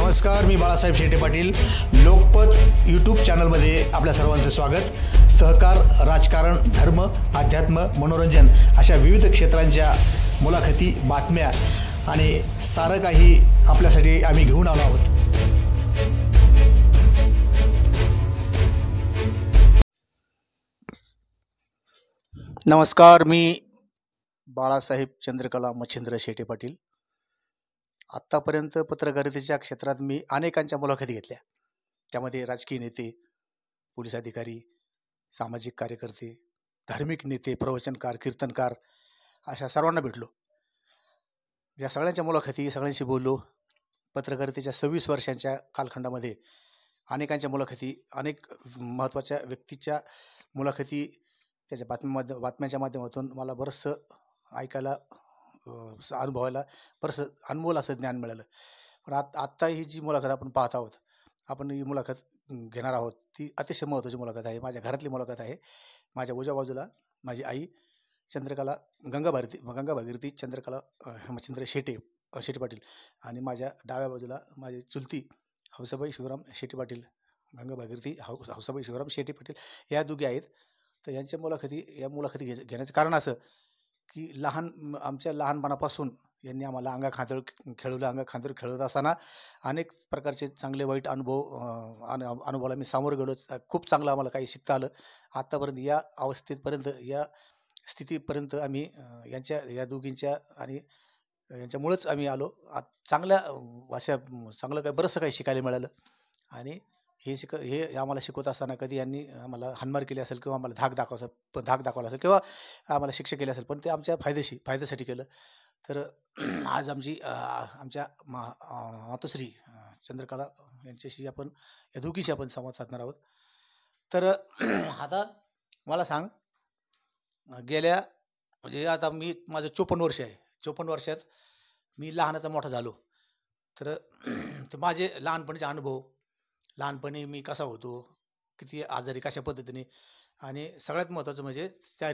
नमस्कार, मी बाळासाहेब शेटे पाटील. लोकपथ यूट्यूब चॅनलमध्ये आपल्या सर्वांचं स्वागत. सहकार, राजकारण, धर्म, अध्यात्म, मनोरंजन अशा विविध क्षेत्रांच्या मुलाखती, बातम्या आणि सारं काही आपल्यासाठी आम्ही घेऊन आलो आहोत. नमस्कार, मी बाळासाहेब चंद्रकला मच्छिंद्र शेटे पाटील. आत्तापर्यंत पत्रकारितेच्या क्षेत्रात मी अनेकांच्या मुलाखती घेतल्या. त्यामध्ये राजकीय नेते, पोलीस अधिकारी, सामाजिक कार्यकर्ते, धार्मिक नेते, प्रवचनकार, कीर्तनकार अशा सर्वांना भेटलो. या सगळ्यांच्या मुलाखती, सगळ्यांशी बोललो. पत्रकारितेच्या 26 वर्षांच्या कालखंडामध्ये अनेकांच्या मुलाखती, अनेक महत्त्वाच्या व्यक्तीच्या मुलाखती, त्याच्या बातम्याच्या माध्यमातून मला बरंचसं ऐकायला, अनुभवायला बरंचसं अनमोल असं ज्ञान मिळालं. पण आत्ता ही जी मुलाखत आपण पाहत आहोत, आपण ही मुलाखत घेणार आहोत, ती अतिशय महत्त्वाची मुलाखत आहे. माझ्या घरातली मुलाखत आहे. माझ्या उजव्या बाजूला माझी आई चंद्रकला गंगा भागीरथी चंद्रकला मच्छिंद्र शेटे पाटील आणि माझ्या डाव्या बाजूला माझी चुलती हौसाबाई शिवराम शेटे पाटील, गंगा भागीरथी हौसाबाई शिवराम शेटे पाटील या दोघी आहेत. तर यांच्या मुलाखती घेण्याचं कारण असं की आमच्या लहानपणापासून यांनी आम्हाला अंगाखांदर खेळवत असताना अनेक प्रकारचे चांगले वाईट अनुभवाला मी सामोरं गेलो. खूप चांगलं आम्हाला काही शिकता आलं. आत्तापर्यंत या अवस्थेपर्यंत, या स्थितीपर्यंत आम्ही या दोघींच्या आणि यांच्यामुळंच आम्ही आलो. चांगलं काही बरंचसं काही शिकायला मिळालं. आणि हे आम्हाला शिकवत असताना कधी यांनी आम्हाला हाणमार केली असेल किंवा आम्हाला धाक दाखवला असेल किंवा आम्हाला शिक्षा केली असेल, पण ते आमच्या फायद्यासाठी केलं. तर आज आमच्या मातोश्री चंद्रकला यांच्याशी या दोघीशी आपण संवाद साधणार आहोत. तर आता मला सांग, आता माझं 54 वर्ष आहे. 54 वर्षात मी लहानाचा मोठा झालो. तर ते माझे लहानपणीचे अनुभव, लहानपणी मी कसा होतो, किती आजारी, कशा पद्धतीने, आणि सगळ्यात महत्त्वाचं म्हणजे तुझ्या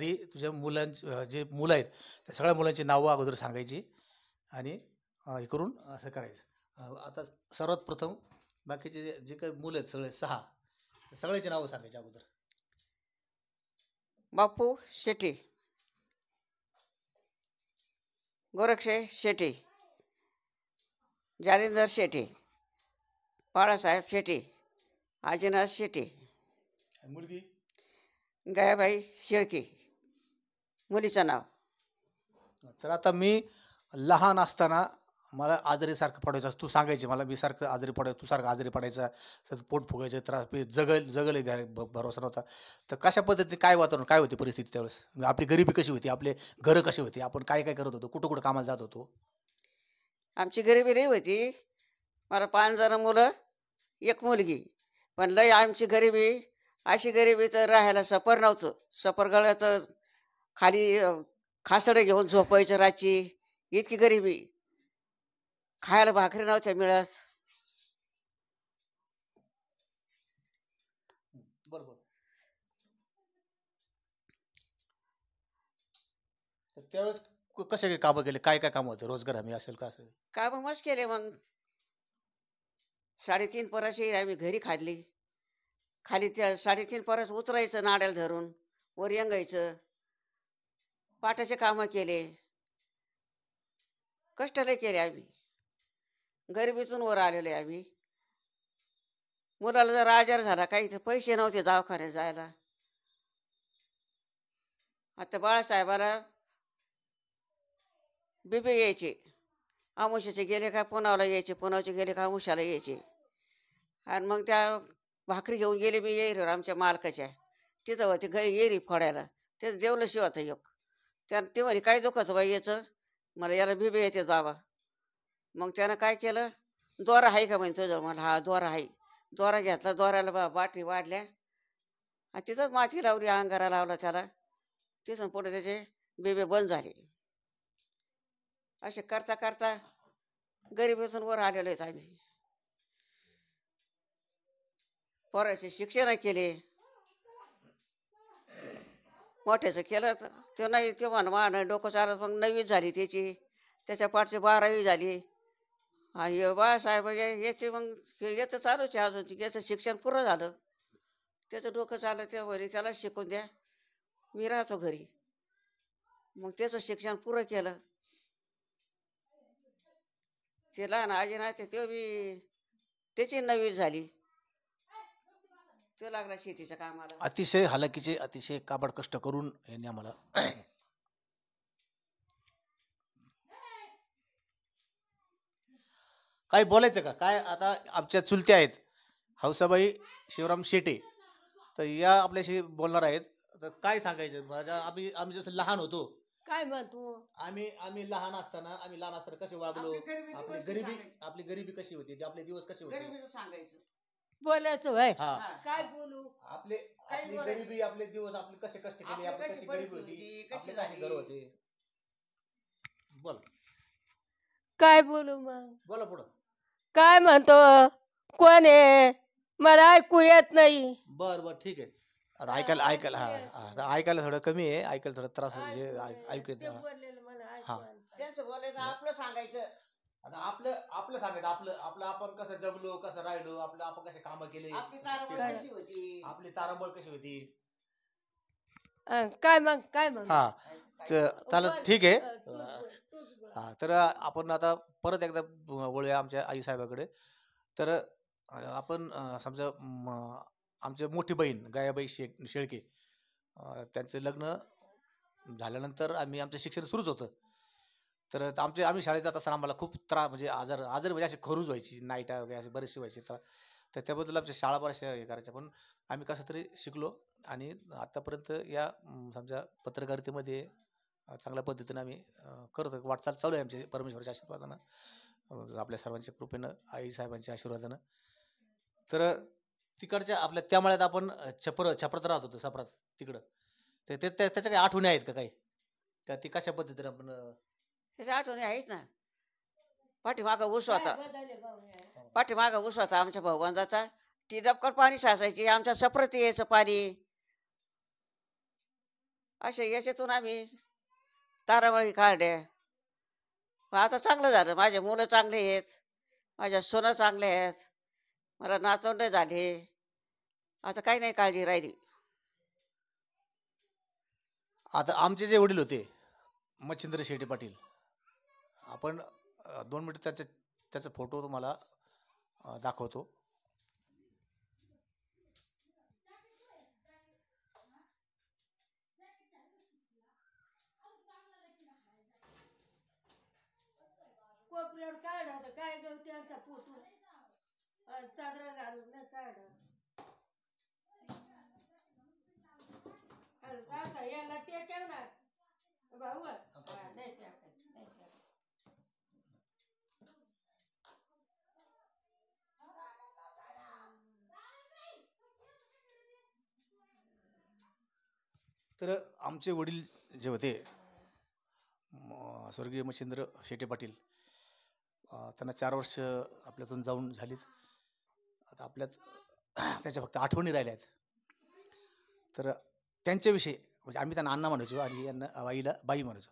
जे मुलं आहेत त्या सगळ्या मुलांची नावं अगोदर सांगायची आणि हे करून असं करायचं. आता सर्वात प्रथम बाकीचे जे काही मुलं आहेत सगळ्याची नावं सांगायची अगोदर. बापू शेटे, गोरक्षे शेटे, जालिंदर शेटे, बाळासाहेब शेटे, आजीनाथ शेटे, मुलगी गयाबाई शेळके, मुलीचं नाव. तर आता मी लहान असताना मला आजारीसारखं पडायचं, तू सांगायची मला, मी सारखं आजारी पडायचं, तू सारखं आजारी पडायचा, पोट फुगायचं, त्रास, जगल भरोसा नव्हता. तर कशा पद्धतीने, काय वातावरण, काय होती परिस्थिती त्यावेळेस, आपली गरिबी कशी होती, आपले घरं कशी होती, आपण काय करत होतो, कुठं कामाला जात होतो? आमची गरिबी लई होती. मला 5 जण मुलं, 1 मुलगी. पण लई आमची गरिबी, अशी गरिबी तर राहायला सपर नव्हतं. सपर गळ्याचं खाली खासडं घेऊन झोपायचं रातची, इतकी गरिबी. खायला भाकरी नव्हत्या मिळत. बरोबर. तर त्यावेळेस कसे काय कामं केले, काय कामं होते, रोजगार हमी असेल का असेल? कामं मस्त केले. मग 3.5 पराशी आम्ही घरी खाल्ली. खाली 3.5 परस उचरायचं नाड्याला धरून, वर यंगायचं. पाटाचे कामं केले, कष्ट लय केले आम्ही. गरिबीतून वर आलेले आम्ही. मुलाला जर आजार झाला, काही तर पैसे नव्हते दवाखान्यात जायला. आता बाळासाहेबाला बिबे यायचे, आमुष्याचे गेले का पुनावला यायचे, पुनावचे गेले का आमुष्याला यायचे. आणि मग त्या भाकरी घेऊन गेले मी येईर आमच्या मालकाच्या, तिथं होते येरी फोडायला. तेच जेवलं शिवत एक ते म्हणे, काय दुखत बाई याचं, मला याला बिबे येते बाबा. मग त्यानं काय केलं, दोरा आहे का म्हणे तुझं, मला हा दोरा आहे. दोरा घेतला, दोऱ्याला बाटली वाढल्या आणि तिथंच माती लावली, अंगारा लावला त्याला. तिथून पुढे त्याचे बिबे बंद झाले. असे करता करता गरिबीतून वर आलेलो आहेत आम्ही. पोराचे शिक्षण केले, मोठ्याचं केलं ते नाही, ते मान डोकं चालत. मग 9वी झाली त्याची, त्याच्या पाठची 12वी झाली. आणि बाळासाहेब याचे मग याचं चालूच आहे अजून याचं शिक्षण पुरं झालं, त्याचं डोकं चाललं त्या घरी त्याला शिकून द्या, मी राहतो घरी. मग त्याचं शिक्षण पुरं केलं. ते लहान आजी ना ते बी त्याची 9वी झाली, तो लागला शेतीच्या कामाला. अतिशय हालाकीचे अतिशय काबाड कष्ट करून यांनी आम्हाला काय बोलायचं का काय. आता आमच्या चुलत्या आहेत हौसाबाई शिवराम शेटे, तर या आपल्याशी बोलणार आहेत. तर काय सांगायचं आम्ही जसं लहान होतो, काय म्हणतो आम्ही आम्ही लहान असताना कसे वागलो, आपली गरिबी कशी होती, आपले दिवस कसे होते, गरिबीचं सांगायचं. बोलायचं वय हा काय बोलू. आपली गरिबी, आपले दिवस, आपले कसे कष्ट केले, आपली आपली कशी कशी गरिबी परिस्थिती होती, होती, आपले कशी कसे घर झाली. होते. बोल काय बोलू मग. बोला पुढं. काय म्हणतो कोण आहे मला ऐकू येत नाही. बर बर ठीक आहे. आता ऐकायला ऐकायला थोडं कमी आहे, ऐकायला थोडा त्रास म्हणजे ऐकू येत. हा त्यांचं बोलायचं आपलं सांगायचं. आता आपलं सांगायचं, आपलं आपण कसं जगलो, कसं राहिलो, आपण कसे कामं केले, आपली तारांबळ कशी होती. आपली तारांबळ कशी होती. काय मग काय मग. हा तर ठीक आहे. हा तर आपण आता परत एकदा वळूया आमच्या आई साहेबाकडे. तर आपण समजा आमची मोठी बहीण गायाबाई शेळके, त्यांचं लग्न झाल्यानंतर आमचं शिक्षण सुरूच होतं. तर आम्ही शाळेत जात असताना आम्हाला खूप त्रास म्हणजे आजार म्हणजे असे खरूज व्हायची, नाईटा वगैरे असे बरेचसे व्हायचे. तर त्याबद्दल आमच्या शाळा बऱ्याचशा हे करायच्या, पण आम्ही कसं तरी शिकलो आणि आतापर्यंत या समजा पत्रकारितेमध्ये चांगल्या पद्धतीनं आम्ही करतो. वाटचाल चालू आहे आमची परमेश्वराच्या आशीर्वादानं, आपल्या सर्वांच्या कृपेनं, आईसाहेबांच्या आशीर्वादानं. तर तिकडच्या आपल्या त्या मळ्यात आपण छपरात राहत होतो, सापरात तिकडं. त्याच्या काही आठवणी आहेत का काही, का ती कशा पद्धतीनं आपण. त्याच्या आठवणी आहेच ना. पाठीमागं ऊस होता आमच्या भाऊबंदाचा. ती डबकट पाणी साचायची, आमच्या सप्रती यायचं पाणी. अशा याच्यातून आम्ही तारामळी काढल्या. आता चांगलं झालं, माझे मुलं चांगले आहेत, माझ्या सोनं चांगले आहेत, मला नातवंड झाले, आता काही नाही काळजी राहिली. आता आमचे जे वडील होते मच्छिंद्र शेटे पाटील, आपण 2 मिनिट त्याचा फोटो तुम्हाला दाखवतो. कोपऱ्यावर काढ काय गवते आता फोटो चादर घालून नाही काढ. याला ते ठेवणार भाऊ नाही. तर आमचे वडील जे होते स्वर्गीय मच्छिंद्र शेटे पाटील, त्यांना 4 वर्ष आपल्यातून जाऊन झालीत. आता आपल्यात त्याच्या फक्त आठवणी राहिल्या आहेत. तर त्यांच्याविषयी म्हणजे आम्ही त्यांना अण्णा म्हणायचो आणि यांना आईला बाई म्हणायचो.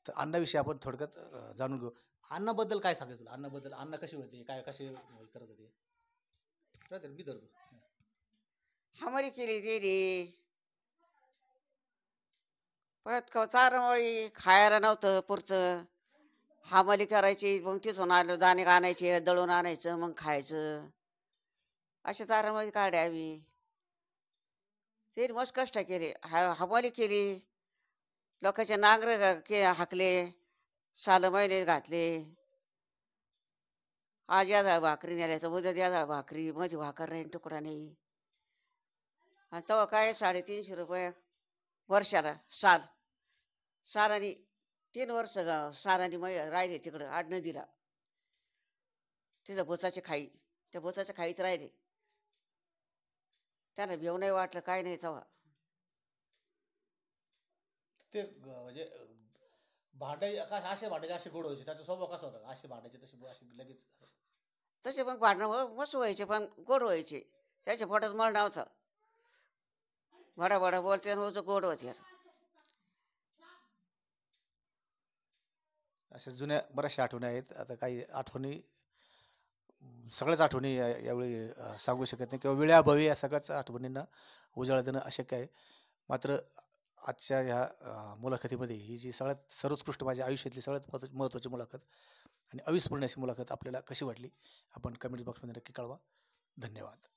तर अण्णाविषयी आपण थोडक्यात जाणून घेऊ. अण्णाबद्दल काय सांगायचं तुला, अण्णाबद्दल, अण्णा कसे होते, काय कसे करत होते. मी धरतो. हमारी केली ते परत चारमळी खायला नव्हतं पुरचं. हमाली करायची, मग तिथून आलो दाणे आणायचे, दळून आणायचं, मग खायचं. अशा तारामळी काढल्या आम्ही. ते मस्त कष्ट केले, हमाली केली, लोकांचे नांगर हाकले, साल महिने घातले. आज या झाड भाकरी नेल्याचं, उद्या या झाड भाकरी, मध्ये भाकर नाही, तुकडा नाही. आणि तेव्हा काय 350 रुपये वर्षाला सारानी 3 वर्ष सारानी राहिले तिकडं आडनदीला. तिथं बोचाची खाई, त्या बोचाच्या खाईत राहिले. त्यांना भेव नाही वाटलं, काय नाही तेव्हा. ते म्हणजे भांडे असे भांडे असे गोड व्हायचे, त्याचा स्वभाव कसा होता, असे भांडायचे असे लगेच. तसे मग भांडणं मस्त व्हायचे, पण गोड व्हायचे. त्याच्या पोटात मळ नव्हतं. भडा बोलते गोड होते. अशा जुन्या बऱ्याचशा आठवणी आहेत. आता काही आठवणी सगळ्याच आठवणी यावेळी सांगू शकत नाही किंवा वेळेअभावी या सगळ्याच आठवणींना उजाळा देणं अशक्य आहे. मात्र आजच्या ह्या मुलाखतीमध्ये ही जी सगळ्यात सर्वोत्कृष्ट माझ्या आयुष्यातली सगळ्यात महत्त्वाची मुलाखत आणि अविस्मरणीय अशी मुलाखत आपल्याला कशी वाटली आपण कमेंट्स बॉक्समध्ये नक्की कळवा. धन्यवाद.